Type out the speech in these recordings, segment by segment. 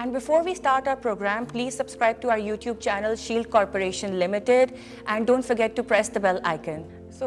And before we start our program, please subscribe to our YouTube channel Shield Corporation Limited and don't forget to press the bell icon. So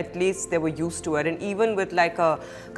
at least they were used to it, and even with like a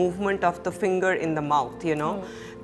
movement of the finger in the mouth, you know.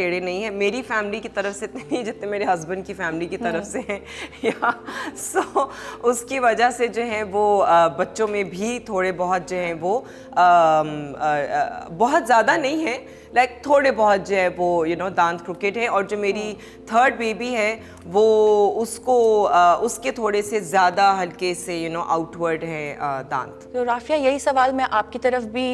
ٹیڑھے نہیں ہیں. میری family کی طرف سے اتنے نہیں جتنے میرے ہسبینڈ کی فیملی کی طرف سے ہیں. یا سو اس کی وجہ سے جو ہے وہ بچوں میں بھی تھوڑے بہت جو ہیں وہ بہت زیادہ نہیں ہیں, لائک تھوڑے بہت جو ہے وہ دانت کروکیڈ ہے. اور جو میری تھرڈ بیبی ہے وہ اس کے تھوڑے سے زیادہ ہلکے سے آؤٹ ورڈ ہے دانت. تو رافیہ یہی سوال میں آپ کی طرف بھی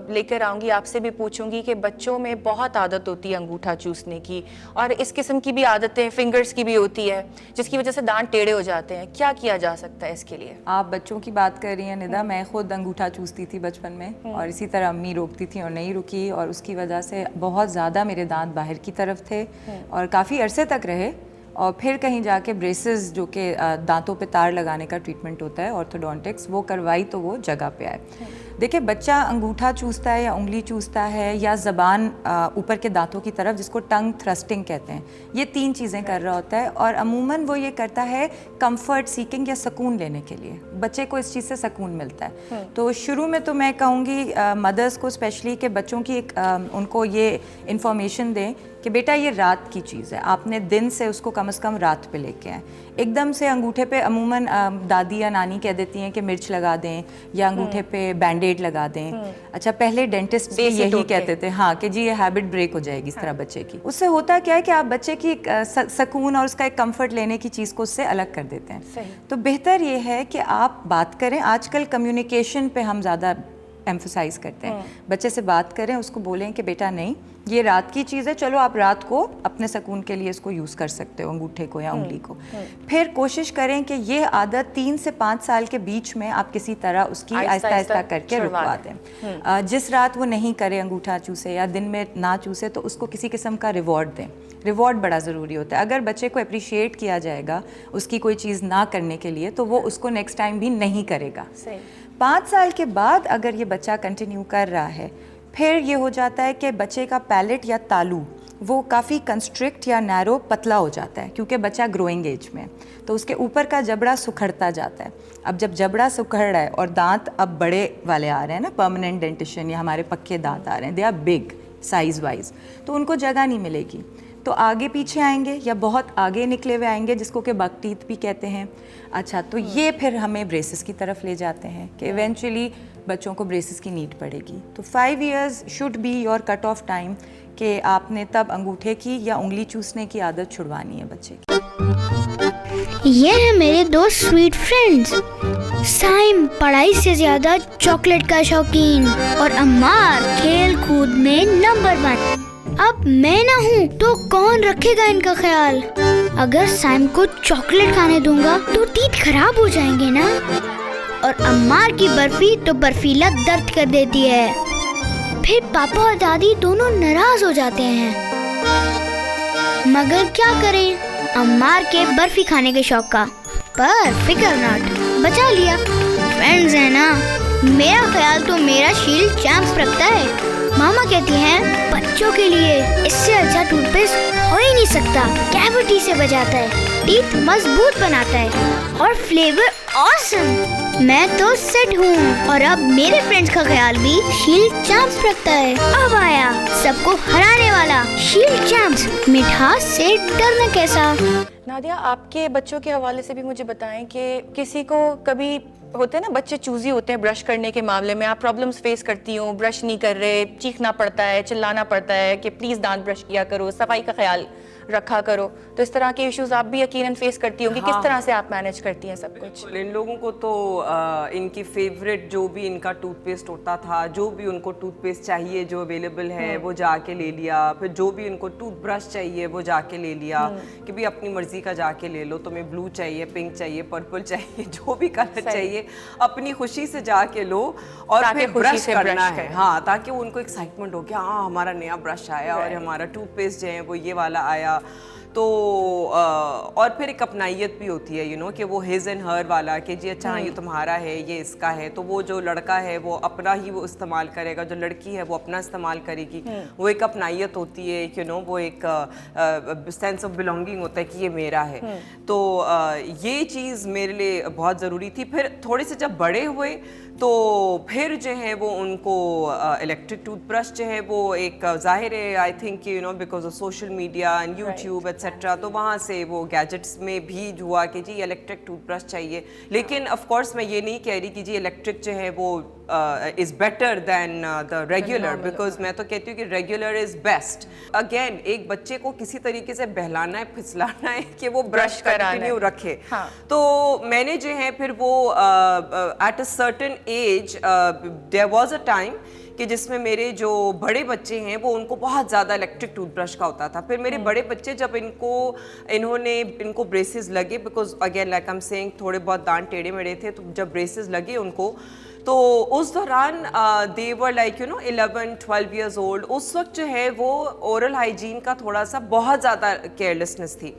لے کر آؤں گی, آپ سے بھی پوچھوں گی کہ بچوں میں بہت عادت ہوتی ہے انگوٹھا چوسنے کی, اور اس قسم کی بھی عادتیں فنگرز کی بھی ہوتی ہے جس کی وجہ سے دانت ٹیڑھے ہو جاتے ہیں. کیا کیا جا سکتا ہے اس کے لیے؟ آپ بچوں کی بات کر رہی ہیں ندا, میں خود انگوٹھا چوستی تھی بچپن میں, اور اسی طرح امی روکتی تھیں اور نہیں رکی, اور اس کی وجہ سے بہت زیادہ میرے دانت باہر کی طرف تھے اور کافی عرصے تک رہے. اور پھر کہیں جا کے بریسز جو کہ دانتوں پہ تار لگانے کا ٹریٹمنٹ ہوتا ہے آرتھوڈونٹکس, وہ کروائی تو وہ جگہ پہ آئے. دیکھیں بچہ انگوٹھا چوستا ہے یا انگلی چوستا ہے یا زبان اوپر کے دانتوں کی طرف, جس کو ٹنگ تھرسٹنگ کہتے ہیں, یہ 3 چیزیں کر رہا ہوتا ہے. اور عموماً وہ یہ کرتا ہے کمفرٹ سیکنگ یا سکون لینے کے لیے, بچے کو اس چیز سے سکون ملتا ہے. تو شروع میں تو میں کہوں گی مدرس کو اسپیشلی کہ بچوں کی ان کو یہ انفارمیشن دیں کہ بیٹا یہ رات کی چیز ہے, آپ نے دن سے اس کو کم از کم رات پہ لے کے آئیں. ایک دم سے انگوٹھے پہ عموماً دادی یا نانی کہہ دیتی ہیں کہ مرچ لگا دیں یا انگوٹھے پہ بینڈیڈ لگا دیں. اچھا پہلے ڈینٹسٹ بھی یہی کہتے تھے ہاں کہ جی یہ ہیبٹ بریک ہو جائے گی اس طرح بچے کی. اس سے ہوتا کیا ہے کہ آپ بچے کی سکون اور اس کا ایک کمفرٹ لینے کی چیز کو اس سے الگ کر دیتے ہیں. تو بہتر یہ ہے کہ آپ بات کریں. آج کل کمیونیکیشن پہ ہم زیادہ ایمفسائز کرتے ہیں. بچے سے بات کریں, اس کو بولیں کہ بیٹا نہیں یہ رات کی چیز ہے, چلو آپ رات کو اپنے سکون کے لیے اس کو یوز کر سکتے ہو, انگوٹھے کو یا انگلی کو. پھر کوشش کریں کہ یہ عادت 3 سے 5 سال کے بیچ میں آپ کسی طرح اس کی آہستہ آہستہ کر کے رکوا دیں. جس رات وہ نہیں کرے انگوٹھا چوسے یا دن میں نہ چوسے تو اس کو کسی قسم کا ریوارڈ دیں. ریوارڈ بڑا ضروری ہوتا ہے. اگر بچے کو اپریشیٹ کیا جائے گا اس کی کوئی چیز نہ کرنے کے لیے تو وہ اس کو نیکسٹ ٹائم بھی نہیں کرے گا. 5 سال کے بعد اگر یہ بچہ کنٹینیو کر رہا ہے, پھر یہ ہو جاتا ہے کہ بچے کا پیلٹ یا تالو وہ کافی کنسٹرکٹ یا نیرو پتلا ہو جاتا ہے, کیونکہ بچہ گروئنگ ایج میں, تو اس کے اوپر کا جبڑا سکھڑتا جاتا ہے. اب جب جبڑا سکھڑ رہا ہے اور دانت اب بڑے والے آ رہے ہیں نا, پرماننٹ ڈینٹیشن یا ہمارے پکے دانت آ رہے ہیں, they are big size wise, تو ان کو جگہ نہیں ملے گی, تو آگے پیچھے آئیں گے یا بہت آگے نکلے ہوئے آئیں گے, جس کو کہ بک ٹیتھ بھی کہتے ہیں. اچھا, تو یہ پھر ہمیں بریسز کی طرف لے جاتے ہیں کہ ایونچولی بچوں کو بریسز کی نیڈ پڑے گی. تو 5 years should be your cut off time کہ آپ نے تب انگوٹھے کی یا انگلی چوسنے کی عادت چھڑوانی ہے بچے کی. یہ ہیں میرے 2 سویٹ فرینڈز, سائم پڑھائی سے زیادہ چاکلیٹ کا شوقین اور عمار کھیل کود میں نمبر 1. اب میں نہ ہوں تو کون رکھے گا ان کا خیال؟ اگر سائم کو چاکلیٹ کھانے دوں گا تو ٹیتھ خراب ہو جائیں گے نا, اور عمار کی برفی تو برفیلا درد کر دیتی ہے. پھر پاپا اور دادی دونوں ناراض ہو جاتے ہیں. مگر کیا کریں, عمار کے برفی کھانے کے شوق کا, پر فکر ناٹ بچا لیا. فرینڈز ہیں نا, میرا خیال تو میرا شیلڈ چیمپس رکھتا ہے. ماما کہتی ہیں بچوں کے لیے اس سے اچھا ٹوتھ پیسٹ ہو ہی نہیں سکتا, کیوٹی سے بچاتا ہے, ٹیتھ مضبوط بناتا ہے اور فلیور آسم. میں تو سیٹ ہوں, اور اب میرے فرینڈز کا خیال بھی شیلڈ چیمپس رکھتا ہے. اب آیا سب کو ہرانے والا شیلڈ چیمپس, مٹھاس سے ڈرنا کیسا. نادیہ, آپ کے بچوں کے حوالے سے بھی مجھے بتائیں کہ کسی کو کبھی ہوتے ہیں نا بچے چوزی ہوتے ہیں برش کرنے کے معاملے میں, آپ پرابلمس فیس کرتی ہوں, برش نہیں کر رہے, چیخنا پڑتا ہے, چلانا پڑتا ہے کہ پلیز دانت برش کیا کرو, صفائی کا خیال رکھا کرو, تو اس طرح کے ایشوز آپ بھی یقیناً فیس کرتی ہوں گی. کس طرح سے آپ مینیج کرتی ہیں سب کچھ؟ ان لوگوں کو تو ان کی فیوریٹ جو بھی ان کا ٹوتھ پیسٹ ہوتا تھا, جو بھی ان کو ٹوتھ پیسٹ چاہیے جو اویلیبل ہے وہ جا کے لے لیا, پھر جو بھی ان کو ٹوتھ برش چاہیے وہ جا کے لے لیا کہ بھی اپنی مرضی کا جا کے لے لو, تمہیں بلو چاہیے, پنک چاہیے, پرپل چاہیے, جو بھی کلر چاہیے اپنی خوشی سے جا کے لو اور پھر برش کرنا ہے. ہاں, تاکہ ان کو ایکسائٹمنٹ ہو کہ ہاں ہمارا نیا برش آیا اور ہمارا ٹوتھ پیسٹ جو ہے وہ یہ والا آیا. تو اور پھر ایک اپنائیت بھی ہوتی ہے یو نو کہ وہ ہز اینڈ ہر والا کہ جی اچھا یہ تمہارا ہے یہ اس کا ہے, تو وہ جو لڑکا ہے وہ اپنا ہی وہ استعمال کرے گا, جو لڑکی ہے وہ اپنا استعمال کرے گی. وہ ایک اپنائیت ہوتی ہے یو نو, وہ ایک سینس آف بلونگنگ ہوتا ہے کہ یہ میرا ہے. تو یہ چیز میرے لیے بہت ضروری تھی. پھر تھوڑے سے جب بڑے ہوئے تو پھر جو ہے وہ ان کو الیکٹرک ٹوتھ برش جو ہے وہ ایک ظاہر ہے I think you know because of social media and YouTube etcetera, تو وہاں سے وہ گیجٹس میں بھی ہوا کہ جی الیکٹرک ٹوتھ برش چاہیے. لیکن آف کورس میں یہ نہیں کہہ رہی کہ جی الیکٹرک جو ہے وہ is better than the regular, because میں تو کہتی ہوں کہ ریگولر از بیسٹ. اگین ایک بچے کو کسی طریقے سے بہلانا ہے پھسلانا ہے کہ وہ برش کنٹینیو رکھے. تو میں نے جو ہے پھر وہ at a certain age there was a time کہ جس میں میرے جو بڑے بچے ہیں وہ ان کو بہت زیادہ الیکٹرک ٹوتھ برش کا ہوتا تھا. پھر میرے بڑے بچے جب ان کو بریسز لگے, because again like I am seeing تھوڑے بہت دانت ٹیڑھے میڑے تھے, تو جب بریسز لگے ان کو تو اس دوران they were like you know 11-12 years old. اس وقت جو ہے وہ اورل ہائیجین کا تھوڑا سا بہت زیادہ کیئرلیسنس تھی.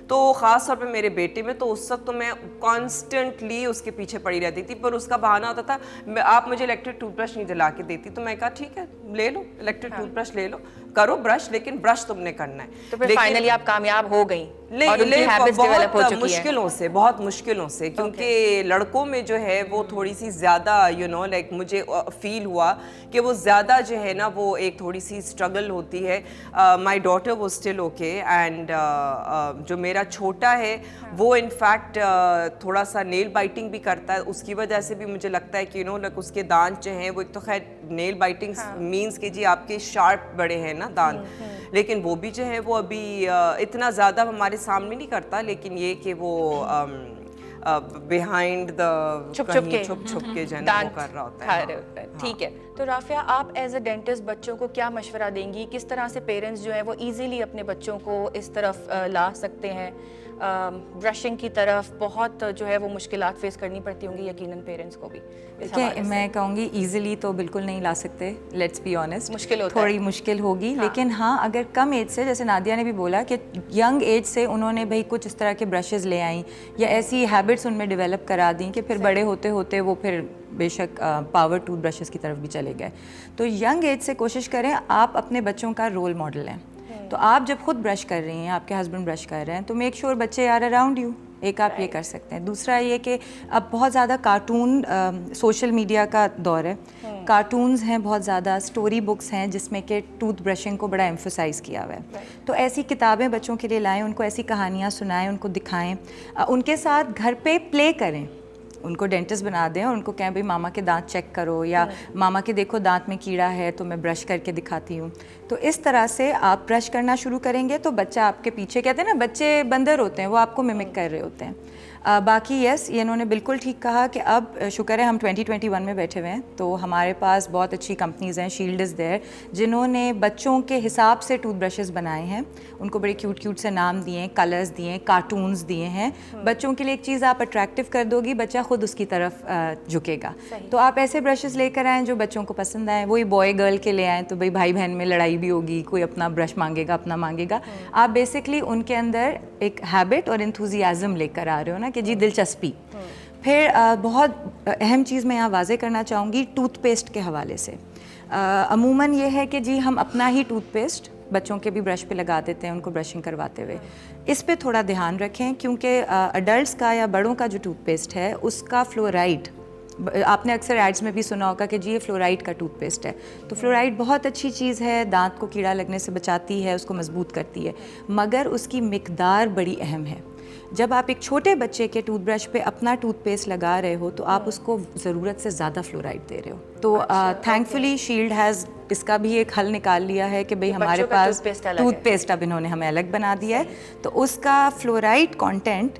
تو خاص طور پہ میرے بیٹے میں, تو اس وقت تو میں کانسٹنٹلی اس کے پیچھے پڑی رہتی تھی. پر اس کا بہانہ ہوتا تھا آپ مجھے الیکٹرک ٹوتھ برش نہیں دلا کے دیتی, تو میں کہا ٹھیک ہے لے لو الیکٹرک ٹوتھ برش لے لو, کرو برش, لیکن برش تم نے کرنا ہے. تو پھر فائنلی آپ کامیاب ہو گئی اور ان کی ہیبٹس ڈیولپ ہو چکی ہیں. بہت مشکلوں سے کیونکہ لڑکوں میں جو ہے وہ تھوڑی سی زیادہ یو نو لائک مجھے فیل ہوا کہ وہ زیادہ جو ہے نا وہ ایک تھوڑی سی اسٹرگل ہوتی ہے. مائی ڈاٹر وہ اسٹل اوکے, اینڈ جو میرا چھوٹا ہے وہ انفیکٹ تھوڑا سا نیل بائٹنگ بھی کرتا ہے. اس کی وجہ سے بھی مجھے لگتا ہے کہ یو نو لائک اس کے دانت جو ہیں وہ ایک تو خیر نیل بائٹنگ مینس کہ جی آپ کے شارپ بڑے ہیں نا دانت, لیکن وہ بھی جو ہے وہ ابھی اتنا زیادہ ہمارے سامنے نہیں کرتا, لیکن یہ کہ وہ بیہائنڈ دا چھپ کے جو ہے نا وہ کر رہا ہوتا ہے. ٹھیک ہے. تو رافعہ آپ ایز اے ڈینٹسٹ بچوں کو کیا مشورہ دیں گی, کس طرح سے پیرنٹس جو ہیں وہ ایزیلی اپنے بچوں کو اس طرف لا سکتے ہیں؟ برشنگ کی طرف بہت جو ہے وہ مشکلات فیس کرنی پڑتی ہوں گی یقیناً پیرنٹس کو بھی. میں کہوں گی ایزیلی تو بالکل نہیں لا سکتے, لیٹس بی آنیسٹ, مشکل ہوتا ہے, تھوڑی مشکل ہوگی. لیکن ہاں اگر کم ایج سے, جیسے نادیہ نے بھی بولا کہ ینگ ایج سے انہوں نے بھائی کچھ اس طرح کے برشز لے آئیں یا ایسی ہیبٹس ان میں ڈیولپ کرا دیں کہ پھر بڑے ہوتے ہوتے وہ پھر بے شک پاور ٹوتھ برشز کی طرف بھی چلے گئے. تو ینگ ایج سے کوشش کریں آپ اپنے بچوں کا رول ماڈل ہیں. تو آپ جب خود برش کر رہی ہیں, آپ کے ہسبینڈ برش کر رہے ہیں, تو میک شیور بچے آر اراؤنڈ یو. ایک آپ یہ کر سکتے ہیں. دوسرا یہ کہ اب بہت زیادہ کارٹون سوشل میڈیا کا دور ہے, کارٹونز ہیں بہت زیادہ, اسٹوری بکس ہیں جس میں کہ ٹوتھ برشنگ کو بڑا ایمفسائز کیا ہوا ہے. تو ایسی کتابیں بچوں کے لیے لائیں, ان کو ایسی کہانیاں سنائیں, ان کو دکھائیں, ان کے ساتھ گھر پہ پلے کریں, ان کو ڈینٹسٹ بنا دیں اور ان کو کہیں بھائی ماما کے دانت چیک کرو, یا ماما کے دیکھو دانت میں کیڑا ہے تو میں برش کر کے دکھاتی ہوں. تو اس طرح سے آپ برش کرنا شروع کریں گے تو بچہ آپ کے پیچھے, کہتے ہیں نا بچے بندر ہوتے ہیں, وہ آپ کو ممک کر رہے ہوتے ہیں. باقی یس, یہ انہوں نے بالکل ٹھیک کہا کہ اب شکر ہے ہم 2021 میں بیٹھے ہوئے ہیں, تو ہمارے پاس بہت اچھی کمپنیز ہیں, شیلڈ از دیئر, جنہوں نے بچوں کے حساب سے ٹوتھ برشز بنائے ہیں. ان کو بڑے کیوٹ کیوٹ سے نام دیے ہیں, کلرز دیے ہیں, کارٹونز دیے ہیں. بچوں کے لیے ایک چیز آپ اٹریکٹیو کر دو گی, بچہ خود اس کی طرف جھکے گا. تو آپ ایسے برشز لے کر آئیں جو بچوں کو پسند آئیں. وہی بوائے گرل کے لے آئیں تو بھائی بھائی بہن میں لڑائی بھی ہوگی, کوئی اپنا برش مانگے گا, اپنا مانگے گا. آپ بیسکلی ان کے اندر ایک ہیبٹ اور انتھوزیازم لے کر آ رہے ہو نا کہ جی دلچسپی. پھر بہت اہم چیز میں یہاں واضح کرنا چاہوں گی ٹوتھ پیسٹ کے حوالے سے. عموماً یہ ہے کہ جی ہم اپنا ہی ٹوتھ پیسٹ بچوں کے بھی برش پہ لگا دیتے ہیں ان کو برشنگ کرواتے ہوئے. اس پہ تھوڑا دھیان رکھیں کیونکہ اڈلٹس کا یا بڑوں کا جو ٹوتھ پیسٹ ہے اس کا فلورائڈ, آپ نے اکثر ایڈز میں بھی سنا ہوگا کہ جی یہ فلورائڈ کا ٹوتھ پیسٹ ہے. تو فلورائڈ بہت اچھی چیز ہے, دانت کو کیڑا لگنے سے بچاتی ہے, اس کو مضبوط کرتی ہے, مگر اس کی مقدار بڑی اہم ہے. جب آپ ایک چھوٹے بچے کے ٹوتھ برش پہ اپنا ٹوتھ پیسٹ لگا رہے ہو تو آپ اس کو ضرورت سے زیادہ فلورائڈ دے رہے ہو. تو تھینک فلی شیلڈ ہیز اس کا بھی ایک حل نکال لیا ہے کہ بھئی ہمارے پاس ٹوتھ پیسٹ اب انہوں نے ہمیں الگ بنا دیا ہے. تو اس کا fluoride content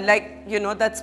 like you know that's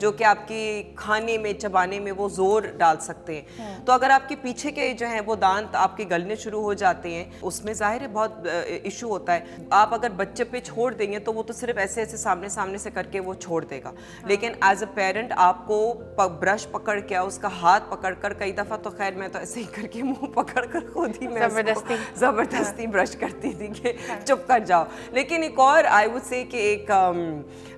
جو کہ آپ کی کھانے میں چبانے میں وہ زور ڈال سکتے ہیں. تو اگر آپ کے پیچھے کے جو ہیں وہ دانت آپ کے گلنے شروع ہو جاتے ہیں, اس میں ظاہر ہے بہت ایشو ہوتا ہے. آپ اگر بچے پہ چھوڑ دیں گے تو وہ تو صرف ایسے ایسے سامنے سے کر کے وہ چھوڑ دے گا, لیکن ایز اے پیرنٹ آپ کو برش پکڑ کے اس کا ہاتھ پکڑ کر, کئی دفعہ تو خیر میں تو ایسے ہی کر کے منہ پکڑ کر خود ہی میں زبردستی برش کرتی تھی کہ چپ کر جاؤ. لیکن ایک اور آئی وڈ سے کہ ایک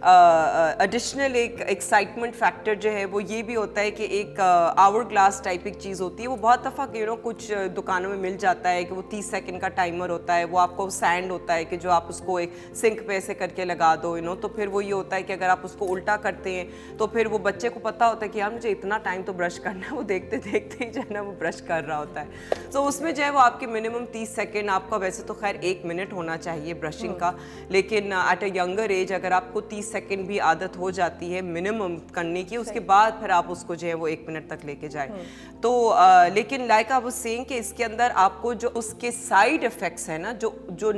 ایڈیشنل ایک ایکسائٹمنٹ فیکٹر جو ہے وہ یہ بھی ہوتا ہے کہ ایک آور گلاس ٹائپ ایک چیز ہوتی ہے, وہ بہت دفعہ کچھ دکانوں میں مل جاتا ہے کہ وہ 30 سیکنڈ کا ٹائمر ہوتا ہے, وہ آپ کو سینڈ ہوتا ہے کہ جو آپ اس کو ایک سنک پہ ایسے کر کے لگا دو تو پھر وہ یہ ہوتا ہے کہ اگر آپ اس کو الٹا کرتے ہیں تو پھر وہ بچے کو پتا ہوتا ہے کہ یار مجھے اتنا ٹائم تو برش کرنا ہے, وہ دیکھتے دیکھتے ہی جو ہے نا وہ برش کر رہا ہوتا ہے. تو اس میں جو ہے وہ آپ کے منیمم 30 سیکنڈ, آپ کا ویسے تو خیر 1 منٹ ہونا چاہیے برشنگ کا, لیکن ایٹ اے ینگر ایج اگر آپ کو 30 سیکنڈ بھی عادت ہو جاتی ہے منیمم کرنے کی, اس کے بعد پھر آپ اس کو جو ہے وہ 1 منٹ تک لے کے جائیں. تو لیکن لائک آئی واز سیئنگ کہ اس کے اندر آپ کو جو اس کے سائیڈ افیکٹس ہیں نا, جو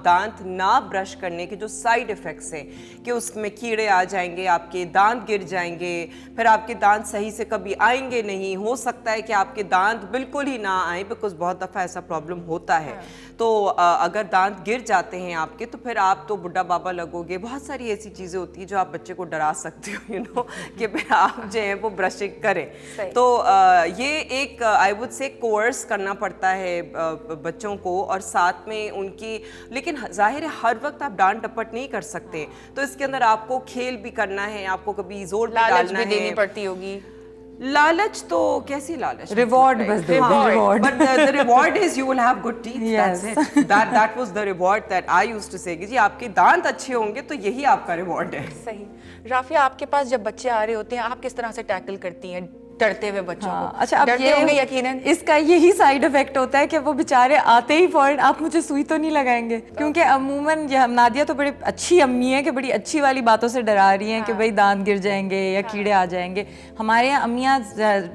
دانت نہ برش کرنے کے جو سائیڈ افیکٹس ہیں کہ اس میں کیڑے آ جائیں گے, آپ کے دانت گر جائیں گے, پھر آپ کے دانت صحیح سے کبھی آئیں گے نہیں, ہو سکتا ہے کہ آپ کے دانت بالکل ہی نہ آئیں بیکاز بہت دفعہ ایسا پرابلم ہوتا ہے. تو اگر دانت گر جاتے ہیں آپ کے تو پھر آپ تو بڈھا بابا لگو گے. بہت ساری ایسی چیزیں ہوتی ہیں جو آپ بچے کو ڈرا سکتے ہو کہ پھر آپ جو ہے وہ برشنگ کریں. تو یہ ایک آئی وڈ سے کورس کرنا پڑتا ہے بچوں کو, اور ساتھ میں ان کی, لیکن ظاہر ہے ہر وقت آپ ڈانٹ ڈپٹ نہیں کر سکتے, تو اس کے اندر آپ کو کھیل بھی کرنا ہے, آپ کو کبھی زور بھی ڈالنا ہے, دینی پڑتی ہوگی. لالچ تو کیسی لالچ, ریوارڈ بس دے دیں, reward. but the reward is you will have good teeth. That's it. That was the reward that I used to say کہ جی آپ کے دانت اچھے ہوں گے تو یہی آپ کا ریوارڈ ہے. صحیح. رافیہ, آپ کے پاس جب بچے آ رہے ہوتے ہیں آپ کس طرح سے ٹیکل کرتی ہیں ڈرتے ہوئے بچوں کو؟ اچھا, اب ڈرتے ہوں گے یقیناً. اس کا یہی سائیڈ افیکٹ ہوتا ہے کہ وہ بیچارے آتے ہی فوراً آپ مجھے سوئی تو نہیں لگائیں گے, کیونکہ عموماً نادیہ تو بڑی اچھی امی ہے کہ بڑی اچھی والی باتوں سے ڈرا رہی ہیں کہ بھائی دانت گر جائیں گے یا کیڑے آ جائیں گے. ہمارے یہاں امیاں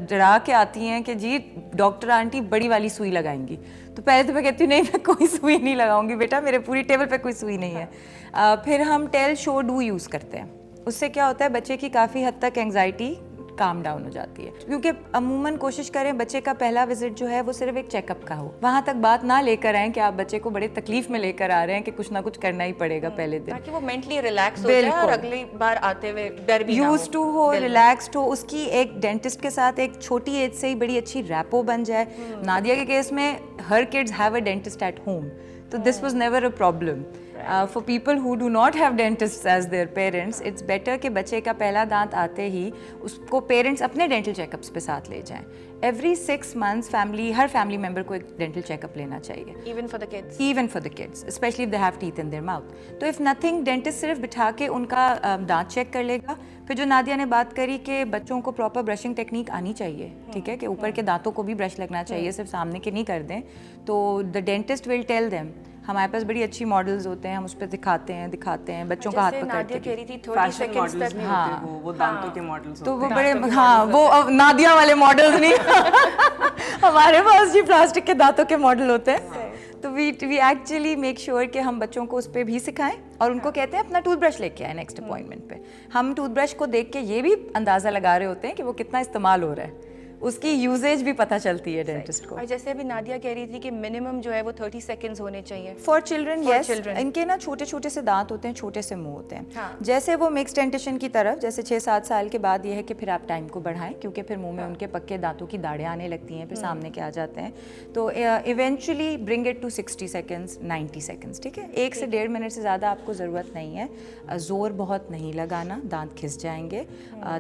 ڈرا کے آتی ہیں کہ جی ڈاکٹر آنٹی بڑی والی سوئی لگائیں گی, تو پہلے تو میں کہتی ہوں نہیں میں کوئی سوئی نہیں لگاؤں گی بیٹا, میرے پوری ٹیبل پہ کوئی سوئی نہیں ہے. پھر ہم ٹیل شو ڈو یوز کرتے ہیں, اس سے کیا ہوتا ہے بچے کی کافی حد تک اینگزائٹی کام ڈاؤن ہو جاتی ہے, کیونکہ عموماً کوشش کریں بچے کا پہلا وزٹ جو ہے وہ صرف ایک چیک اپ کا ہو, وہاں تک بات نہ لے کر آئیں کہ آپ بچے کو بڑے تکلیف میں لے کر آ رہے ہیں کہ کچھ نہ کچھ کرنا ہی پڑے گا پہلے دن, تاکہ وہ مینٹلی ریلیکس ہو جائے اور اگلی بار آتے ہوئے ڈر بھی یوز ٹو ہو, ریلیکسڈ ہو, اس کی ایک ڈینٹسٹ کے ساتھ ایک چھوٹی ایج سے ہی بڑی اچھی ریپو بن جائے. نادیہ کے کیس میں ہر kids have a dentist at home, تو this was never a problem. For people who do not have dentists as their parents, it's better کہ بچے کا پہلا دانت آتے ہی اس کو پیرنٹس اپنے ڈینٹل چیک اپس پہ ساتھ لے جائیں. ایوری 6 months ہر فیملی ممبر کو ایک ڈینٹل چیک اپ لینا چاہیے, even for the kids, especially if they have teeth in their mouth. تو if nothing, ڈینٹسٹ صرف بٹھا کے ان کا دانت چیک کر لے گا. پھر جو نادیہ نے بات کری کہ بچوں کو پراپر برشنگ ٹیکنیک آنی چاہیے, ٹھیک ہے, کہ اوپر کے دانتوں کو بھی برش لگنا چاہیے, صرف سامنے کے نہیں کر دیں, تو the dentist will tell them. ہمارے پاس بڑی اچھی ماڈلز ہوتے ہیں, ہم اس پہ دکھاتے ہیں بچوں کا ہاتھ پکڑتے ہیں. وہ دانتوں کے ماڈلز تو وہ بڑے, ہاں وہ نادیہ والے ماڈلز نہیں, ہمارے پاس جی پلاسٹک کے دانتوں کے ماڈل ہوتے ہیں. تو وی ایکچولی میک شیور کہ ہم بچوں کو اس پہ بھی سکھائیں, اور ان کو کہتے ہیں اپنا ٹوتھ برش لے کے آئیں نیکسٹ اپوائنٹمنٹ پہ. ہم ٹوتھ برش کو دیکھ کے یہ بھی اندازہ لگا رہے ہوتے ہیں کہ وہ کتنا استعمال ہو رہا ہے, اس کی یوزیج بھی پتہ چلتی ہے ڈینٹسٹ کو. اور جیسے ابھی نادیہ کہہ رہی تھی کہ منیمم جو ہے وہ 30 سیکنڈز ہونے چاہیے فار چلڈرن. یس, ان کے نا چھوٹے چھوٹے سے دانت ہوتے ہیں, چھوٹے سے منہ ہوتے ہیں, جیسے وہ مکس ڈینٹیشن کی طرف, جیسے 6-7 سال کے بعد یہ ہے کہ پھر آپ ٹائم کو بڑھائیں, کیونکہ پھر منہ میں ان کے پکے دانتوں کی داڑیں آنے لگتی ہیں, پھر سامنے کے آ جاتے ہیں. تو eventually bring it to 60 seconds 90 seconds, ٹھیک ہے, 1 سے 1.5 منٹ سے زیادہ آپ کو ضرورت نہیں ہے. زور بہت نہیں لگانا, دانت کھس جائیں گے.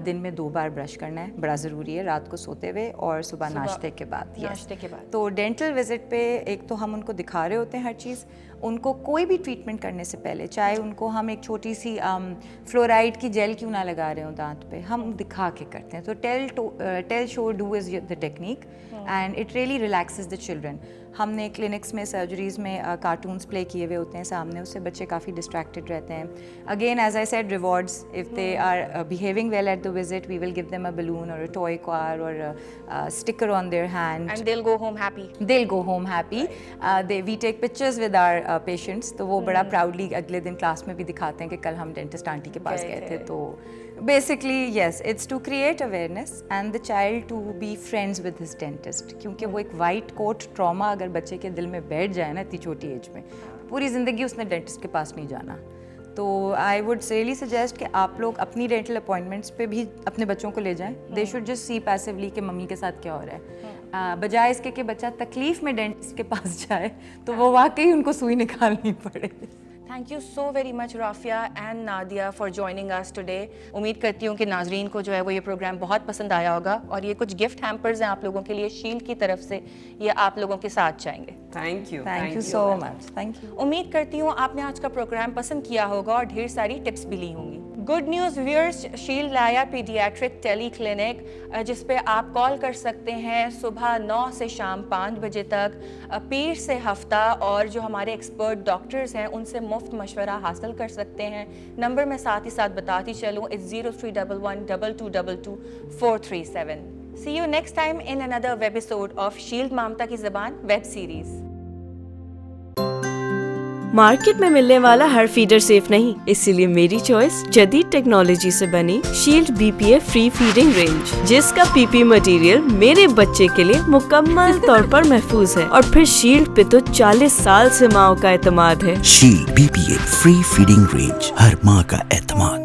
دن میں 2 بار برش کرنا ہے, بڑا ضروری ہے, رات کو سوتے ہوئے اور صبح ناشتے کے بعد. تو ڈینٹل وزٹ پہ ایک تو ہم ان کو دکھا رہے ہوتے ہیں ہر چیز. ان کو کوئی بھی ٹریٹمنٹ کرنے سے پہلے, چاہے ان کو ہم ایک چھوٹی سی فلورائڈ کی جیل کیوں نہ لگا رہے ہوں دانت پہ, ہم دکھا کے کرتے ہیں. تو tell show do is the technique, and it really relaxes the children. ہم نے کلینکس میں سرجریز میں کارٹونس پلے کیے ہوئے ہوتے ہیں سامنے, اس سے بچے کافی ڈسٹریکٹڈ رہتے ہیں. Again as I said rewards, if they are behaving well at the visit we will give them a balloon or a toy car or sticker on their hand and they'll go home happy. they'll go home happy. We take pictures with our patients, تو وہ بڑا proudly اگلے دن class میں بھی دکھاتے ہیں کہ کل ہم ڈینٹسٹ آنٹی کے پاس گئے تھے. تو basically yes, it's to create awareness and the child to be friends with his dentist, کیونکہ وہ ایک وائٹ کوٹ ٹراما اگر بچے کے دل میں بیٹھ جائے نا اتنی چھوٹی ایج میں, پوری زندگی اس نے ڈینٹسٹ کے پاس نہیں جانا. تو آئی ووڈ ریئلی سجیسٹ کہ آپ لوگ اپنی ڈینٹل اپوائنٹمنٹس پہ بھی اپنے بچوں کو لے جائیں. دے شوڈ جسٹ سی پیسively کہ ممی کے ساتھ کیا ہو رہا ہے, بجائے اس کے کہ بچہ تکلیف میں ڈینٹسٹ کے پاس جائے تو وہ واقعی ان کو سوئی نکالنی پڑے. Thank you so very much Rafia and Nadia for joining us today. امید کرتی ہوں کہ ناظرین کو جو ہے وہ یہ پروگرام بہت پسند آیا ہوگا, اور یہ کچھ گفٹ ہیمپرز ہیں آپ لوگوں کے لیے شیلڈ کی طرف سے, یہ آپ لوگوں کے ساتھ جائیں گے. Thank thank you so much. Thank you. امید کرتی ہوں آپ نے آج کا پروگرام پسند کیا ہوگا اور ڈھیر ساری ٹپس بھی لی ہوں گی. گڈ نیوز ویورز, شیلڈ لایا پیڈیاٹرک ٹیلی کلینک, جس پہ آپ کال کر سکتے ہیں صبح 9 سے شام 5 بجے تک, پیر سے ہفتہ, اور جو ہمارے ایکسپرٹ ڈاکٹرز ہیں ان سے مفت مشورہ حاصل کر سکتے ہیں. نمبر میں ساتھ ہی ساتھ بتاتی چلوں, it's 0311222437. See you next time in another episode of Shield مامتا کی زبان ویب سیریز. مارکیٹ میں ملنے والا ہر فیڈر سیف نہیں, اسی لیے میری چوائس جدید ٹیکنالوجی سے بنی shield BPA free feeding range, جس کا PP مٹیریل میرے بچے کے لیے مکمل طور پر محفوظ ہے, اور پھر شیلڈ پہ تو 40 سال سے ماں کا اعتماد ہے. Shield BPA free feeding range, ہر ماں کا اعتماد.